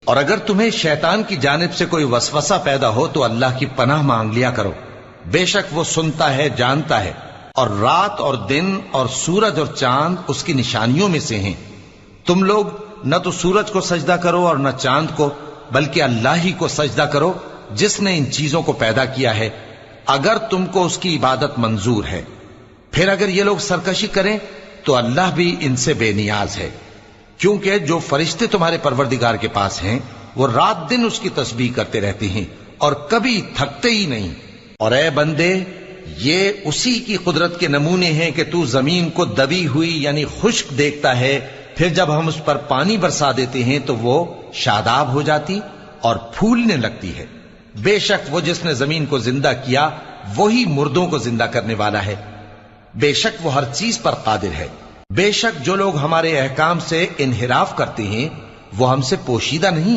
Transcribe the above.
اور اگر تمہیں شیطان کی جانب سے کوئی وسوسہ پیدا ہو تو اللہ کی پناہ مانگ لیا کرو، بے شک وہ سنتا ہے، جانتا ہے، اور رات اور دن اور سورج اور چاند اس کی نشانیوں میں سے ہیں۔ تم لوگ نہ تو سورج کو سجدہ کرو اور نہ چاند کو، بلکہ اللہ ہی کو سجدہ کرو جس نے ان چیزوں کو پیدا کیا ہے، اگر تم کو اس کی عبادت منظور ہے۔ پھر اگر یہ لوگ سرکشی کریں تو اللہ بھی ان سے بے نیاز ہے، کیونکہ جو فرشتے تمہارے پروردگار کے پاس ہیں وہ رات دن اس کی تسبیح کرتے رہتے ہیں اور کبھی تھکتے ہی نہیں۔ اور اے بندے، یہ اسی کی قدرت کے نمونے ہیں کہ تو زمین کو دبی ہوئی یعنی خشک دیکھتا ہے، پھر جب ہم اس پر پانی برسا دیتے ہیں تو وہ شاداب ہو جاتی اور پھولنے لگتی ہے۔ بے شک وہ جس نے زمین کو زندہ کیا وہی مردوں کو زندہ کرنے والا ہے، بے شک وہ ہر چیز پر قادر ہے۔ بے شک جو لوگ ہمارے احکام سے انحراف کرتے ہیں وہ ہم سے پوشیدہ نہیں